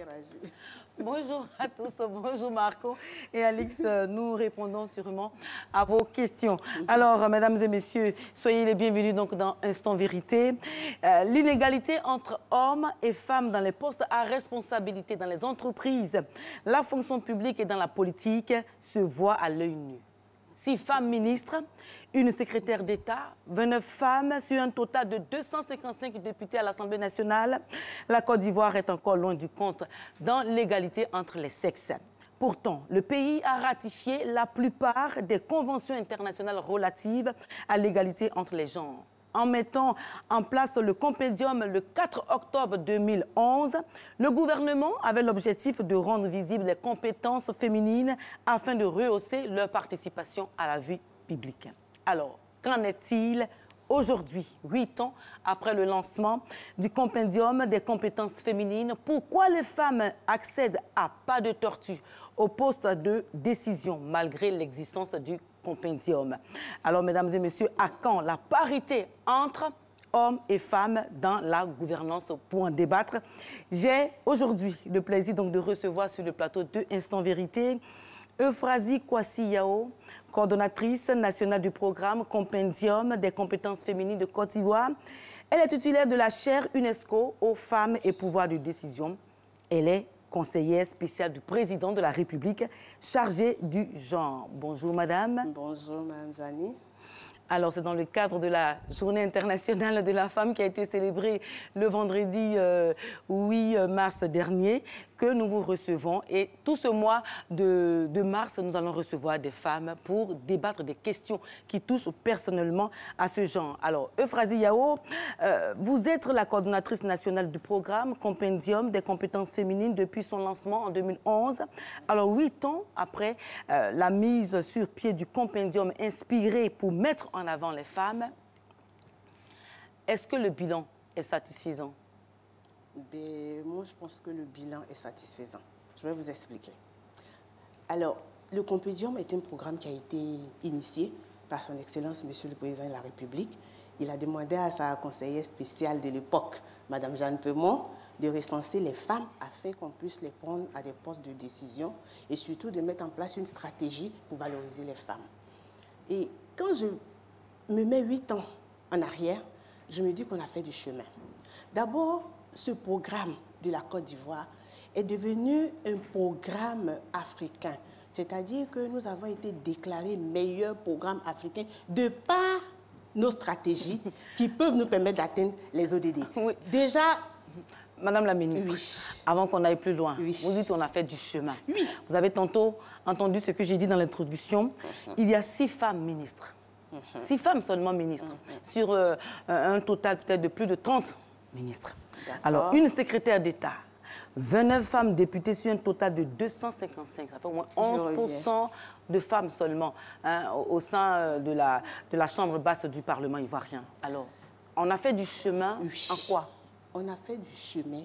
interagir. Bonjour à tous, bonjour Marco et Alix, nous répondons sûrement à vos questions. Alors, mesdames et messieurs, soyez les bienvenus donc dans Instant Vérité. L'inégalité entre hommes et femmes dans les postes à responsabilité dans les entreprises, la fonction publique et dans la politique se voit à l'œil nu. 6 femmes ministres, une secrétaire d'État, 29 femmes sur un total de 255 députés à l'Assemblée nationale. La Côte d'Ivoire est encore loin du compte dans l'égalité entre les sexes. Pourtant, le pays a ratifié la plupart des conventions internationales relatives à l'égalité entre les genres. En mettant en place le compendium le 4 octobre 2011, le gouvernement avait l'objectif de rendre visibles les compétences féminines afin de rehausser leur participation à la vie publique. Alors, qu'en est-il aujourd'hui, 8 ans après le lancement du compendium des compétences féminines? Pourquoi les femmes accèdent à pas de tortue au poste de décision malgré l'existence du compendium? Alors, mesdames et messieurs, à quand la parité entre hommes et femmes dans la gouvernance? Pour en débattre, j'ai aujourd'hui le plaisir donc de recevoir sur le plateau de Instant Vérité Euphrasie Kwasi-Yao, coordonnatrice nationale du programme Compendium des compétences féminines de Côte d'Ivoire. Elle est titulaire de la chaire UNESCO aux femmes et pouvoirs de décision. Elle est conseillère spéciale du président de la République chargée du genre. Bonjour madame. Bonjour madame Zani. Alors, c'est dans le cadre de la Journée internationale de la femme qui a été célébrée le vendredi 8 mars dernier que nous vous recevons. Et tout ce mois de mars, nous allons recevoir des femmes pour débattre des questions qui touchent personnellement à ce genre. Alors, Euphrasie Yao, vous êtes la coordonnatrice nationale du programme Compendium des compétences féminines depuis son lancement en 2011. Alors, 8 ans après la mise sur pied du compendium inspiré pour mettre en avant les femmes, est-ce que le bilan est satisfaisant? Moi, je pense que le bilan est satisfaisant. Je vais vous expliquer. Alors, le compendium est un programme qui a été initié par son Excellence, Monsieur le Président de la République. Il a demandé à sa conseillère spéciale de l'époque, Madame Jeanne Peumont, de recenser les femmes afin qu'on puisse les prendre à des postes de décision et surtout de mettre en place une stratégie pour valoriser les femmes. Et quand je me mets 8 ans en arrière, je me dis qu'on a fait du chemin. D'abord, ce programme de la Côte d'Ivoire est devenu un programme africain. C'est-à-dire que nous avons été déclarés meilleur programme africain de par nos stratégies qui peuvent nous permettre d'atteindre les ODD. Oui. Déjà... Madame la ministre, oui. Avant qu'on aille plus loin, oui. vous dites qu'on a fait du chemin. Oui. Vous avez tantôt entendu ce que j'ai dit dans l'introduction. Il y a 6 femmes ministres. 6 femmes seulement ministres, sur un total peut-être de plus de 30 ministres. Alors, une secrétaire d'État, 29 femmes députées sur un total de 255, ça fait au moins 11% de femmes seulement au sein de la Chambre basse du Parlement ivoirien. Alors, on a fait du chemin en quoi? On a fait du chemin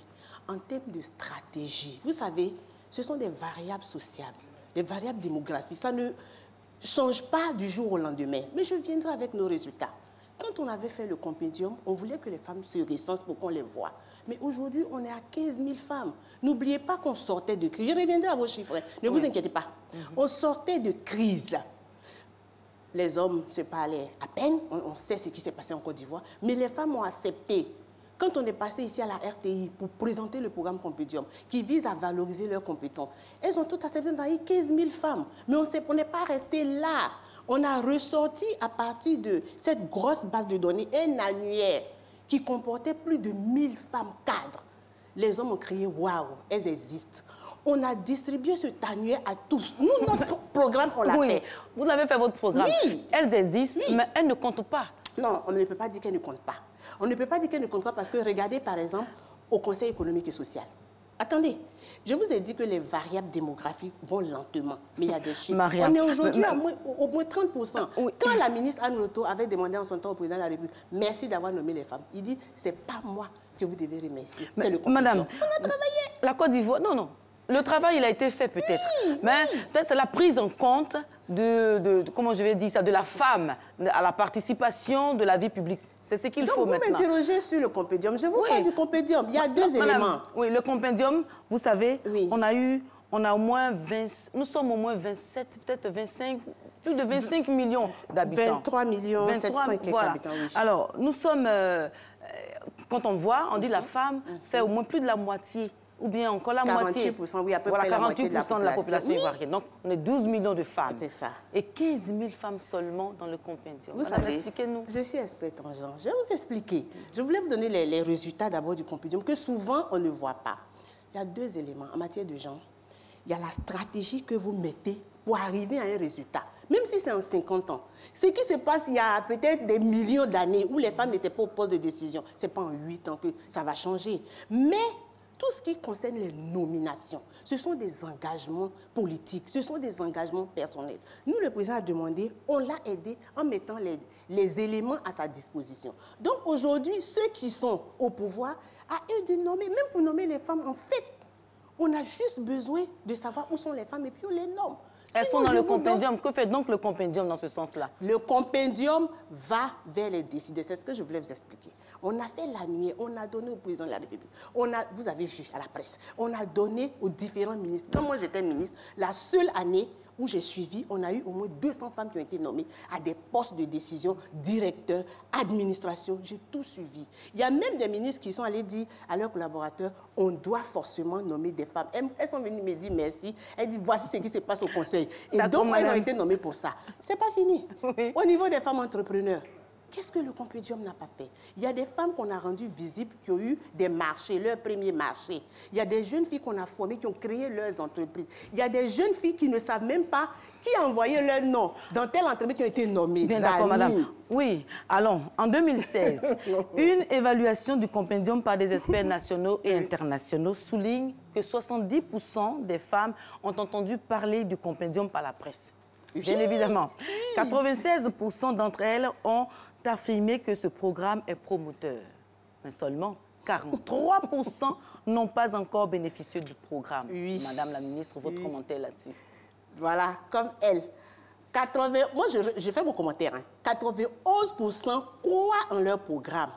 en termes de stratégie. Vous savez, ce sont des variables sociales, des variables démographiques. Ça ne change pas du jour au lendemain. Mais je viendrai avec nos résultats. Quand on avait fait le compendium, on voulait que les femmes se recensent pour qu'on les voie. Mais aujourd'hui, on est à 15 000 femmes. N'oubliez pas qu'on sortait de crise. Je reviendrai à vos chiffres. Ne vous inquiétez pas. On sortait de crise. Les hommes se parlaient à peine. On sait ce qui s'est passé en Côte d'Ivoire. Mais les femmes ont accepté. Quand on est passé ici à la RTI pour présenter le programme Compendium, qui vise à valoriser leurs compétences, elles ont toutes accepté dans 15 000 femmes. Mais on n'est pas resté là. On a ressorti à partir de cette grosse base de données un annuaire qui comportait plus de 1000 femmes cadres. Les hommes ont crié « Waouh, elles existent ». On a distribué cet annuaire à tous. Nous, notre programme, on l'a fait. Vous l'avez fait, votre programme. Oui. Elles existent, mais elles ne comptent pas. Non, on ne peut pas dire qu'elle ne compte pas. On ne peut pas dire qu'elle ne compte pas parce que regardez par exemple au Conseil économique et social. Attendez, je vous ai dit que les variables démographiques vont lentement, mais il y a des chiffres. On est aujourd'hui au moins 30%. Oui. Quand la ministre Anne Loto avait demandé en son temps au président de la République, merci d'avoir nommé les femmes, il dit, c'est pas moi que vous devez remercier, c'est le compendium. Madame, on a travaillé. La Côte d'Ivoire, non. Le travail, il a été fait peut-être. Mais c'est la prise en compte comment je vais dire ça, de la femme à la participation de la vie publique. C'est ce qu'il faut maintenant. Donc vous m'interrogez sur le compédium. Je vous parle du compédium. Il y a deux éléments. Oui, le compédium, vous savez, oui. on a au moins 20, nous sommes au moins 27, peut-être 25, plus de 25 millions d'habitants. 23 millions 700 voilà. habitants, oui. Alors, nous sommes, quand on voit, on dit la femme fait au moins plus de la moitié, ou bien encore la moitié. 48%, oui, à peu voilà, près la moitié de la population ivoirienne. Donc, on est 12 millions de femmes. C'est ça. Et 15 000 femmes seulement dans le compédium. Vous savez, expliquez-nous. Je suis experte en genre. Je vais vous expliquer. Je voulais vous donner les résultats d'abord du compédium que souvent on ne voit pas. Il y a deux éléments en matière de genre. Il y a la stratégie que vous mettez pour arriver à un résultat, même si c'est en 50 ans. Ce qui se passe il y a peut-être des millions d'années où les femmes n'étaient pas au poste de décision, ce n'est pas en 8 ans que ça va changer. Mais tout ce qui concerne les nominations, ce sont des engagements politiques, ce sont des engagements personnels. Nous, le président a demandé, on l'a aidé en mettant les éléments à sa disposition. Donc aujourd'hui, ceux qui sont au pouvoir, à eux de nommer, même pour nommer les femmes, en fait, on a juste besoin de savoir où sont les femmes et puis on les nomme. Elles sont dans le compendium. Que fait donc le compendium dans ce sens-là? Le compendium va vers les décideurs. C'est ce que je voulais vous expliquer. On a fait la nuit, on a donné au président de la République. Vous avez vu à la presse, on a donné aux différents ministres. Quand moi j'étais ministre, la seule année où j'ai suivi, on a eu au moins 200 femmes qui ont été nommées à des postes de décision, directeurs, administration. J'ai tout suivi. Il y a même des ministres qui sont allés dire à leurs collaborateurs, on doit forcément nommer des femmes. Elles sont venues me dire merci. Elles disent, voici ce qui se passe au conseil. Et donc, elles ont été nommées pour ça. C'est pas fini. Oui. Au niveau des femmes entrepreneurs, qu'est-ce que le compédium n'a pas fait? Il y a des femmes qu'on a rendues visibles, qui ont eu des marchés, leur premier marché. Il y a des jeunes filles qu'on a formées, qui ont créé leurs entreprises. Il y a des jeunes filles qui ne savent même pas qui a envoyé leur nom dans telle entreprise qui a été nommée. Bien d'accord, madame. Oui, allons. En 2016, une évaluation du compendium par des experts nationaux et internationaux souligne que 70% des femmes ont entendu parler du compendium par la presse. Bien évidemment. 96% d'entre elles ont affirmé que ce programme est promoteur. Mais seulement 43% n'ont pas encore bénéficié du programme. Oui. Madame la ministre, votre commentaire là-dessus? Voilà, comme elle. Moi, je fais mon commentaire. 91% croient en leur programme.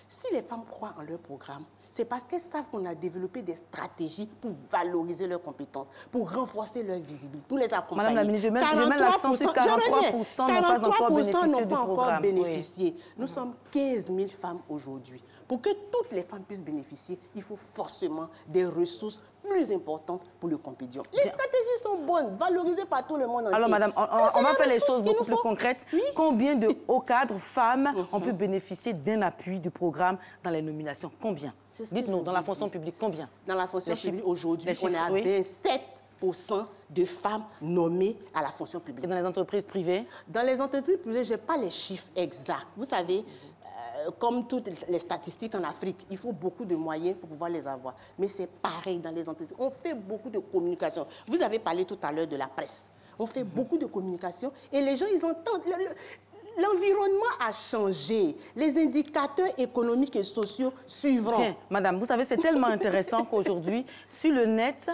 Si les femmes croient en leur programme, c'est parce qu'elles savent qu'on a développé des stratégies pour valoriser leurs compétences, pour renforcer leur visibilité, pour les accompagner. Madame la ministre, je mets l'accent sur 43% n'ont pas encore bénéficié. Oui. Nous sommes 15 000 femmes aujourd'hui. Pour que toutes les femmes puissent bénéficier, il faut forcément des ressources plus importantes pour le compédium. Les stratégies sont bonnes, valorisées par tout le monde entier. Alors, madame, on va faire les choses beaucoup plus concrètes. Oui. Combien de hauts cadres femmes ont pu bénéficier d'un appui du programme dans les nominations? Combien? Dites-nous, dans la fonction publique, combien? Dans la fonction publique, aujourd'hui, on est à 27% de femmes nommées à la fonction publique. Et dans les entreprises privées? Dans les entreprises privées, je n'ai pas les chiffres exacts. Vous savez, comme toutes les statistiques en Afrique, il faut beaucoup de moyens pour pouvoir les avoir. Mais c'est pareil dans les entreprises. On fait beaucoup de communication. Vous avez parlé tout à l'heure de la presse. On fait beaucoup de communication et les gens, ils entendent. L'environnement a changé. Les indicateurs économiques et sociaux suivront. Bien, madame, vous savez, c'est tellement intéressant qu'aujourd'hui, sur le net,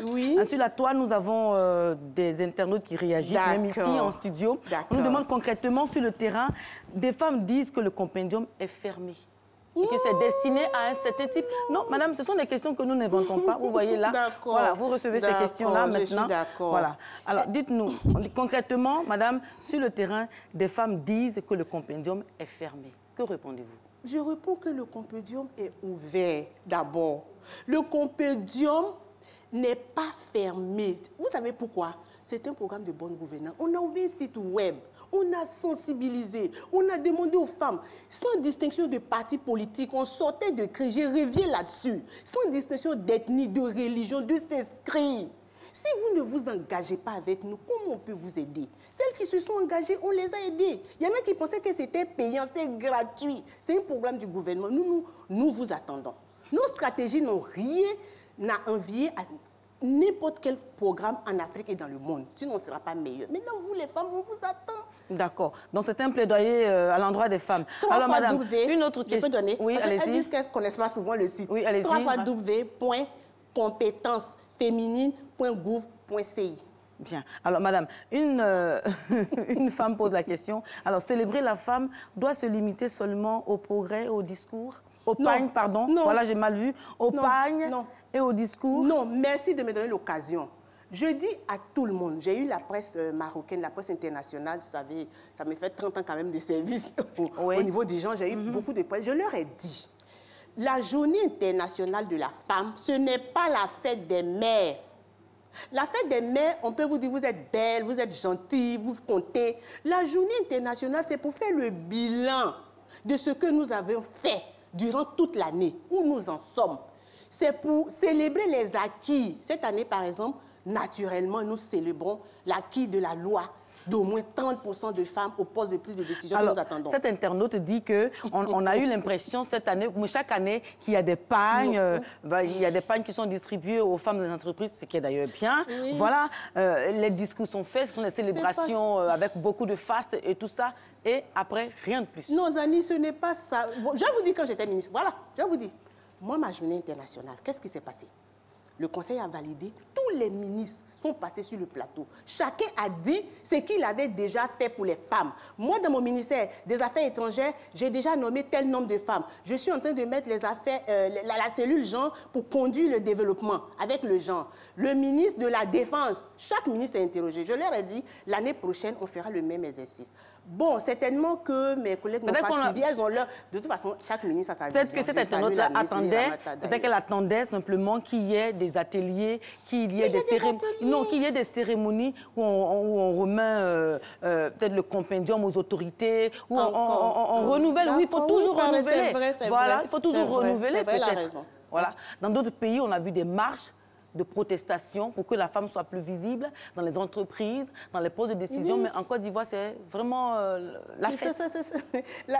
sur la toile, nous avons des internautes qui réagissent, même ici en studio. On nous demande concrètement sur le terrain, des femmes disent que le compendium est fermé. Et que c'est destiné à un certain type. Non, madame, ce sont des questions que nous n'inventons pas. Vous voyez là, voilà, vous recevez ces questions-là maintenant. Voilà. Alors, dites-nous, concrètement, madame, sur le terrain, des femmes disent que le compendium est fermé. Que répondez-vous? Je réponds que le compendium est ouvert d'abord. Le compendium n'est pas fermé. Vous savez pourquoi? C'est un programme de bonne gouvernance. On a ouvert un site web. On a sensibilisé, on a demandé aux femmes, sans distinction de parti politique, on sortait de cris, je reviens là-dessus, sans distinction d'ethnie, de religion, de s'inscrire. Si vous ne vous engagez pas avec nous, comment on peut vous aider? Celles qui se sont engagées, on les a aidées. Il y en a qui pensaient que c'était payant, c'est gratuit. C'est un programme du gouvernement. Nous vous attendons. Nos stratégies n'ont rien à envier à n'importe quel programme en Afrique et dans le monde. Sinon, on ne sera pas meilleur. Maintenant, vous, les femmes, on vous attend. D'accord. Donc, c'est un plaidoyer à l'endroit des femmes. Alors, madame, une autre question. Je peux donner? Oui, allez-y. Elles disent qu'elles ne connaissent pas souvent le site. Oui, allez-y. www.compétencesféminines.gouv.ci. Bien. Alors, madame, une femme pose la question. Alors, célébrer la femme doit se limiter seulement au progrès, au discours? Au pagne, pardon. Non. Voilà, j'ai mal vu. Au pagne et au discours? Non, merci de me donner l'occasion. Je dis à tout le monde, j'ai eu la presse marocaine, la presse internationale, vous savez, ça me fait 30 ans quand même de service au niveau des gens, j'ai eu beaucoup de presse. Je leur ai dit, la journée internationale de la femme, ce n'est pas la fête des mères. La fête des mères, on peut vous dire, vous êtes belle, vous êtes gentille, vous comptez. La journée internationale, c'est pour faire le bilan de ce que nous avons fait durant toute l'année, où nous en sommes. C'est pour célébrer les acquis. Cette année, par exemple, naturellement, nous célébrons l'acquis de la loi d'au moins 30% de femmes au poste de prise de décision que nous attendons. Cet internaute dit qu'on a eu l'impression cette année, chaque année, qu'il y a des pagnes, il y a des pagnes qui sont distribuées aux femmes des entreprises, ce qui est d'ailleurs bien. Oui. Voilà, les discours sont faits, ce sont des célébrations avec beaucoup de faste et tout ça, et après, rien de plus. Non, Zani, ce n'est pas ça. Je vous dis quand j'étais ministre, voilà, je vous dis. Moi, ma journée internationale, qu'est-ce qui s'est passé? Le Conseil a validé, tous les ministres sont passés sur le plateau. Chacun a dit ce qu'il avait déjà fait pour les femmes. Moi, dans mon ministère des Affaires étrangères, j'ai déjà nommé tel nombre de femmes. Je suis en train de mettre les affaires, la cellule genre pour conduire le développement avec le genre. Le ministre de la Défense, chaque ministre est interrogé. Je leur ai dit, l'année prochaine, on fera le même exercice. Bon, certainement que mes collègues n'ont pas suivi. Elles ont leur... De toute façon, chaque ministre a sa vision. Peut-être que cette internaute-là attendait, peut-être qu'elle attendait simplement qu'il y ait des ateliers, qu'il y ait des cérémonies. Non, qu'il y ait des cérémonies où on remet peut-être le compendium aux autorités, où on renouvelle. Oui, il faut toujours renouveler. Voilà, il faut toujours renouveler peut-être. Voilà. Dans d'autres pays, on a vu des marches de protestation pour que la femme soit plus visible dans les entreprises, dans les postes de décision. Mais en Côte d'Ivoire, c'est vraiment la fête.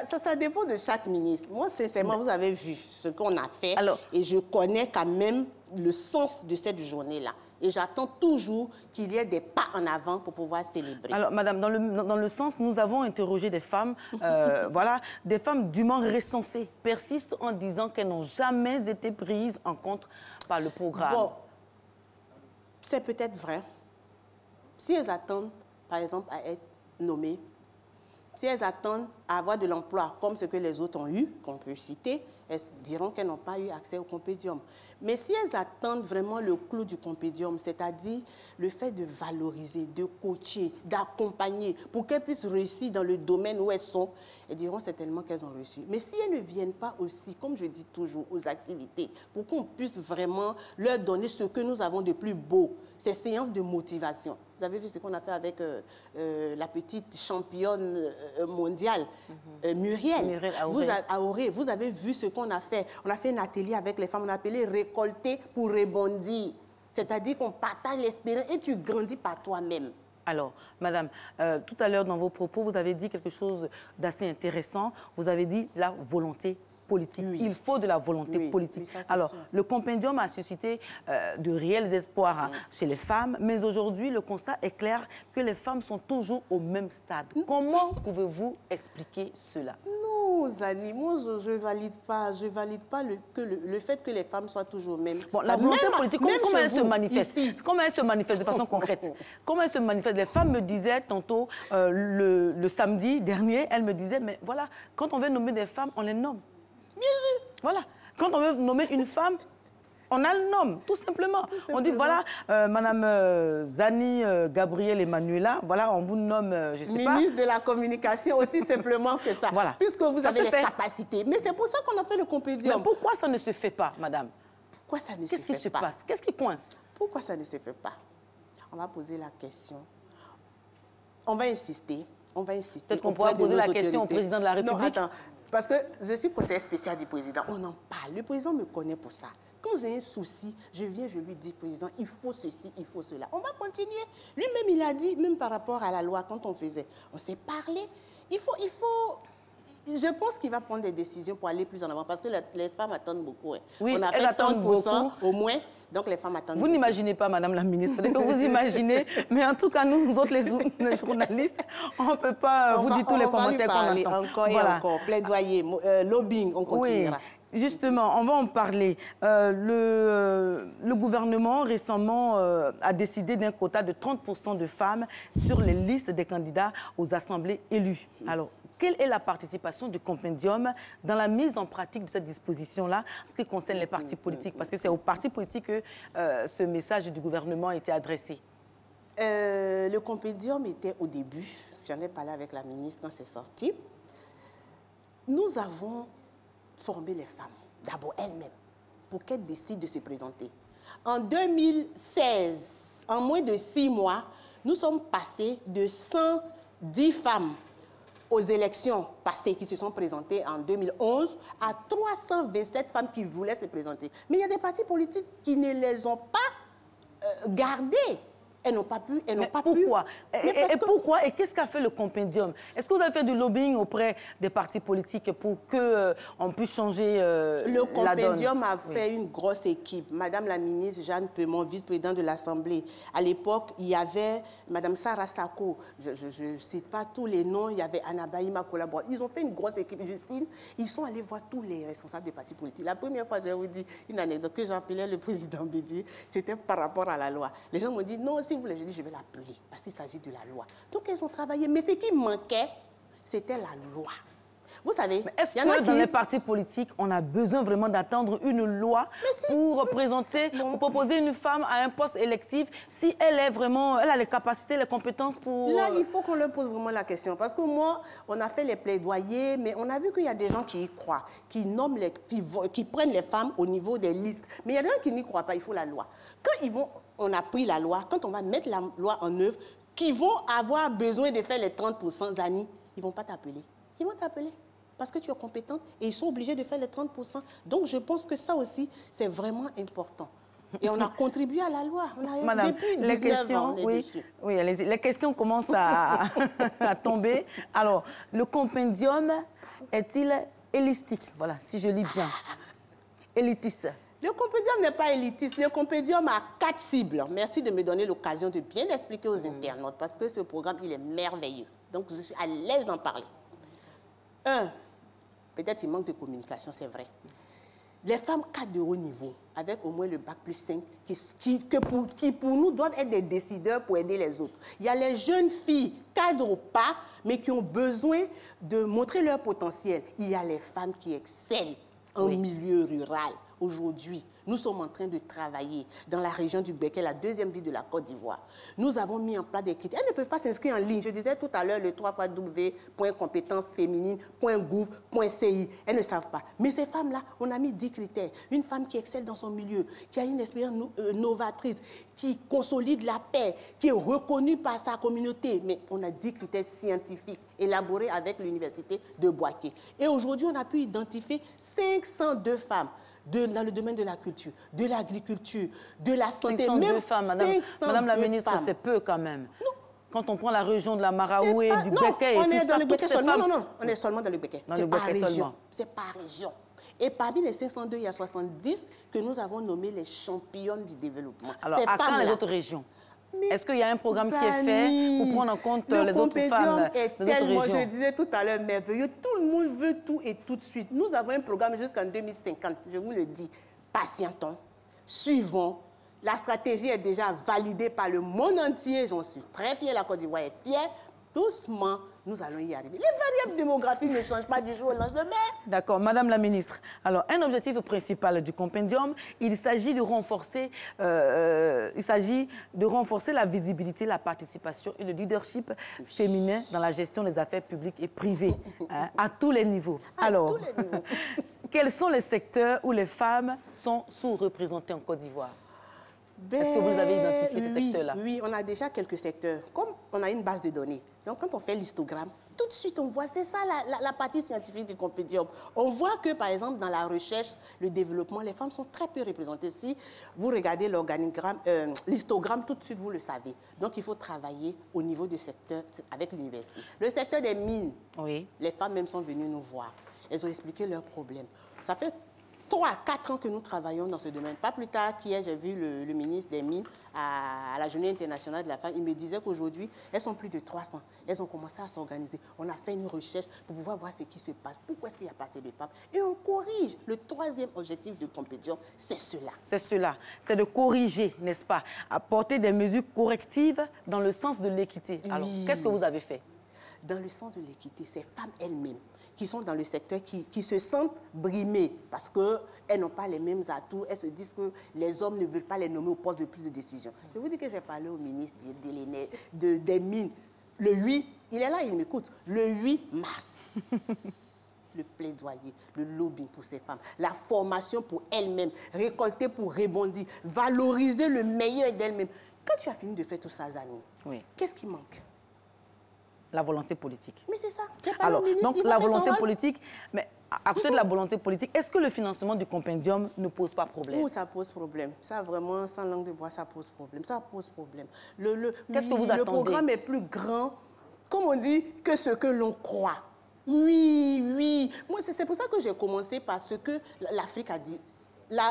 Ça dépend de chaque ministre. Moi, sincèrement, vous avez vu ce qu'on a fait. Alors, et je connais quand même le sens de cette journée-là. Et j'attends toujours qu'il y ait des pas en avant pour pouvoir célébrer. Alors, madame, dans le sens, nous avons interrogé des femmes, voilà, des femmes dûment recensées, persistent en disant qu'elles n'ont jamais été prises en compte par le programme. Bon, c'est peut-être vrai. Si elles attendent, par exemple, à être nommées, si elles attendent à avoir de l'emploi, comme ce que les autres ont eu, qu'on peut citer, elles diront qu'elles n'ont pas eu accès au compédium. Mais si elles attendent vraiment le clou du compédium, c'est-à-dire le fait de valoriser, de coacher, d'accompagner, pour qu'elles puissent réussir dans le domaine où elles sont, elles diront certainement qu'elles ont réussi. Mais si elles ne viennent pas aussi, comme je dis toujours, aux activités, pour qu'on puisse vraiment leur donner ce que nous avons de plus beau, ces séances de motivation. Vous avez vu ce qu'on a fait avec la petite championne mondiale, Muriel Aoré. Vous avez vu ce qu'on a fait. On a fait un atelier avec les femmes, on a appelé « Récolter pour rebondir ». C'est-à-dire qu'on partage l'expérience et tu grandis par toi-même. Alors, madame, tout à l'heure dans vos propos, vous avez dit quelque chose d'assez intéressant. Vous avez dit la volonté politique. Oui. Il faut de la volonté politique. Oui, alors, sûr. Le compendium a suscité de réels espoirs chez les femmes, mais aujourd'hui, le constat est clair que les femmes sont toujours au même stade. Comment pouvez-vous expliquer cela? Non, Zani, moi, je ne valide pas, le fait que les femmes soient toujours mêmes. Bon, la volonté politique, comment elle se manifeste? Comment elle se manifeste de façon concrète? Comment elle se manifeste? Les femmes me disaient tantôt, le samedi dernier, elles me disaient, mais voilà, quand on veut nommer des femmes, on les nomme. Voilà. Quand on veut nommer une femme, on a le nom, tout simplement. On dit, voilà, Madame Zani Gabrielle Emmanuela, voilà, on vous nomme, je sais pas. Ministre de la Communication, aussi simplement que ça. Voilà. Puisque vous avez les capacités. Mais c'est pour ça qu'on a fait le compédium. Mais pourquoi ça ne se fait pas, madame? Pourquoi ça ne se fait pas? Qu'est-ce qui se passe? Qu'est-ce qui coince? Pourquoi ça ne se fait pas? On va poser la question. On va insister. Peut-être qu'on pourra poser la question au président de la République. Non, attends. Parce que je suis conseillère spéciale du président. On en parle. Le président me connaît pour ça. Quand j'ai un souci, je viens, je lui dis, président, il faut ceci, il faut cela. On va continuer. Lui-même, il a dit, même par rapport à la loi, quand on faisait, on s'est parlé. Il faut... Je pense qu'il va prendre des décisions pour aller plus en avant. Parce que les femmes attendent beaucoup. Hein. Oui, on a fait 30% au moins. Donc, les femmes attendent. Vous n'imaginez pas, Madame la Ministre. Peut-être que vous imaginez. Mais en tout cas, nous autres, les journalistes, on ne peut pas vous dire tous les commentaires qu'on entend. Encore et encore. Plaidoyer, lobbying, on continuera. Oui. Justement, on va en parler. Le gouvernement récemment a décidé d'un quota de 30% de femmes sur les listes des candidats aux assemblées élues. Alors, quelle est la participation du compendium dans la mise en pratique de cette disposition-là, en ce qui concerne les partis politiques? Parce que c'est aux partis politiques que ce message du gouvernement a été adressé. Le compendium était au début, j'en ai parlé avec la ministre quand c'est sorti. Nous avons formé les femmes, d'abord elles-mêmes, pour qu'elles décident de se présenter. En 2016, en moins de 6 mois, nous sommes passés de 110 femmes aux élections passées qui se sont présentées en 2011 à 327 femmes qui voulaient se présenter. Mais il y a des partis politiques qui ne les ont pas gardées. Elles n'ont pas pu, elles n'ont pas pu. Pourquoi? Et pourquoi? Et qu'est-ce qu'a fait le compendium? Est-ce que vous avez fait du lobbying auprès des partis politiques pour qu'on puisse changer la donne? Le compendium a fait une grosse équipe. Madame la ministre Jeanne Peumont, vice-présidente de l'Assemblée. À l'époque, il y avait Madame Sarah Sako. Je ne cite pas tous les noms. Il y avait Anna Baïma collaborateur. Ils ont fait une grosse équipe. Justine, ils sont allés voir tous les responsables des partis politiques. La première fois, je vais vous dire une anecdote que j'appelais le président Bédier. C'était par rapport à la loi. Les gens m'ont dit non, si vous voulez, je dis, je vais l'appeler parce qu'il s'agit de la loi. Donc, elles ont travaillé. Mais ce qui manquait, c'était la loi. Vous savez, est-ce que dans les partis politiques, on a besoin vraiment d'attendre une loi pour présenter, pour proposer une femme à un poste électif si elle est vraiment, elle a les capacités, les compétences pour... Là, il faut qu'on leur pose vraiment la question. Parce que moi, on a fait les plaidoyers, mais on a vu qu'il y a des gens qui y croient, qui nomment qui prennent les femmes au niveau des listes. Mais il y a des gens qui n'y croient pas, il faut la loi. Quand on a pris la loi, quand on va mettre la loi en œuvre, qui vont avoir besoin de faire les 30% Zani, ils ne vont pas t'appeler. Ils vont t'appeler parce que tu es compétente et ils sont obligés de faire les 30%. Donc, je pense que ça aussi, c'est vraiment important. Et on a contribué à la loi. Madame, depuis 19 les questions, ans, on est dessus. Oui, les questions commencent à tomber. Alors, le compendium est-il élistique? Voilà, si je lis bien. Élitiste. Le compendium n'est pas élitiste. Le compendium a 4 cibles. Merci de me donner l'occasion de bien expliquer aux internautes parce que ce programme, il est merveilleux. Donc, je suis à l'aise d'en parler. 1, peut-être il manque de communication, c'est vrai. Les femmes cadres de haut niveau, avec au moins le bac plus 5, qui pour nous doivent être des décideurs pour aider les autres. Il y a les jeunes filles, cadres ou pas, mais qui ont besoin de montrer leur potentiel. Il y a les femmes qui excellent en milieu rural. Aujourd'hui, nous sommes en train de travailler dans la région du Béquet, la deuxième ville de la Côte d'Ivoire. Nous avons mis en place des critères. Elles ne peuvent pas s'inscrire en ligne. Je disais tout à l'heure le www.compétencesféminines.gouv.ci. Elles ne savent pas. Mais ces femmes-là, on a mis 10 critères. Une femme qui excelle dans son milieu, qui a une expérience novatrice, qui consolide la paix, qui est reconnue par sa communauté. Mais on a 10 critères scientifiques élaborés avec l'université de Bouaké. Et aujourd'hui, on a pu identifier 502 femmes. Dans le domaine de la culture, de l'agriculture, de la santé. 502 femmes, Madame la ministre, c'est peu quand même. Non. Quand on prend la région de la Maraoué, du Béquet et tout ça, toutes ces femmes... Non, on est seulement dans le Béquet. C'est par région. C'est par région. Et parmi les 502, il y a 70 que nous avons nommés les championnes du développement. Alors, à quand les autres régions? Est-ce qu'il y a un programme qui est fait pour prendre en compte les autres femmes des autres régions? Je disais tout à l'heure, merveilleux. Tout le monde veut tout et tout de suite. Nous avons un programme jusqu'en 2050, je vous le dis. Patientons, suivons. La stratégie est déjà validée par le monde entier. J'en suis très fière, la Côte d'Ivoire est fière. Doucement, nous allons y arriver. Les variables démographiques ne changent pas du jour au lendemain. D'accord, Madame la ministre. Alors, un objectif principal du compendium, il s'agit de renforcer la visibilité, la participation et le leadership féminin dans la gestion des affaires publiques et privées, hein, à tous les niveaux. Alors, quels sont les secteurs où les femmes sont sous-représentées en Côte d'Ivoire? Est-ce que vous avez identifié ces secteurs-là? Oui, on a déjà quelques secteurs. Comme on a une base de données, donc quand on fait l'histogramme, tout de suite on voit, c'est ça la partie scientifique du compendium. On voit que par exemple dans la recherche, le développement, les femmes sont très peu représentées. Si vous regardez l'organigramme, l'histogramme, tout de suite vous le savez. Donc il faut travailler au niveau du secteur avec l'université. Le secteur des mines, les femmes même sont venues nous voir. Elles ont expliqué leurs problèmes. Ça fait 3 à 4 ans que nous travaillons dans ce domaine. Pas plus tard qu'hier, j'ai vu le ministre des Mines à la Journée internationale de la femme. Il me disait qu'aujourd'hui, elles sont plus de 300. Elles ont commencé à s'organiser. On a fait une recherche pour pouvoir voir ce qui se passe. Pourquoi est-ce qu'il n'y a pas assez de femmes? Et on corrige. Le 3e objectif de Compédium, c'est cela. C'est cela. C'est de corriger, n'est-ce pas? Apporter des mesures correctives dans le sens de l'équité. Oui. Alors, qu'est-ce que vous avez fait? Dans le sens de l'équité, ces femmes elles-mêmes qui sont dans le secteur, qui se sentent brimées parce qu'elles n'ont pas les mêmes atouts, elles se disent que les hommes ne veulent pas les nommer au poste de plus de décision. Je vous dis que j'ai parlé au ministre des Mines le 8, il est là, il m'écoute, le 8 mars. Le plaidoyer, le lobbying pour ces femmes, la formation pour elles-mêmes, récolter pour rebondir, valoriser le meilleur d'elles-mêmes. Quand tu as fini de faire tout ça, Zani, oui, qu'est-ce qui manque? La volonté politique. Mais c'est ça. Alors, donc la volonté politique, mais à côté de la volonté politique, est-ce que le financement du compendium ne pose pas problème? Oui, ça pose problème. Ça, vraiment, sans langue de bois, ça pose problème. Ça pose problème. Qu'est-ce que vous attendez? Le programme est plus grand, comme on dit, que ce que l'on croit. Oui, oui. Moi, c'est pour ça que j'ai commencé par ce que l'Afrique a dit.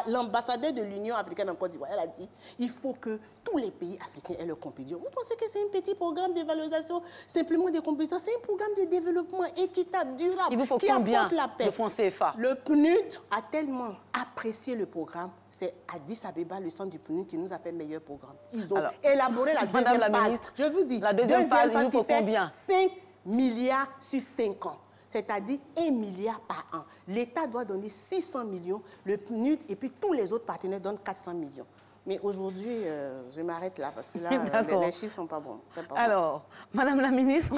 L'ambassadeur de l'Union africaine en Côte d'Ivoire, elle a dit il faut que tous les pays africains aient leur compétition. Vous pensez que c'est un petit programme de valorisation, simplement des compétitions? C'est un programme de développement équitable, durable, il vous faut qui combien apporte la paix. De fonds CFA? Le PNUD a tellement apprécié le programme. C'est Addis Abeba, le centre du PNUD, qui nous a fait meilleur programme. Ils ont élaboré la deuxième phase. Ministre, je vous dis, la deuxième phase, il vous faut combien? 5 milliards sur 5 ans. C'est-à-dire 1 milliard par an. L'État doit donner 600 millions, le PNUD et puis tous les autres partenaires donnent 400 millions. Mais aujourd'hui, je m'arrête là parce que là, les chiffres ne sont pas bons. Alors, Madame la ministre,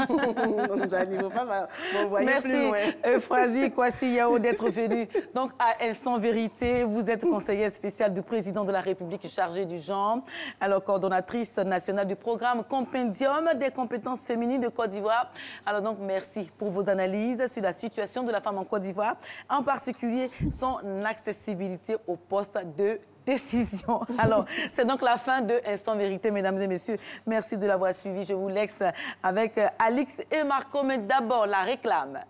merci Euphrasie Kwasi-Yao d'être venue. Donc, à Instant Vérité, vous êtes conseillère spéciale du président de la République chargée du genre, alors coordonnatrice nationale du programme Compendium des compétences féminines de Côte d'Ivoire. Alors donc, merci pour vos analyses sur la situation de la femme en Côte d'Ivoire, en particulier son accessibilité au poste de décision. Alors, c'est donc la fin de Instant Vérité, mesdames et messieurs. Merci de l'avoir suivi. Je vous laisse avec Alix et Marco, mais d'abord, la réclame.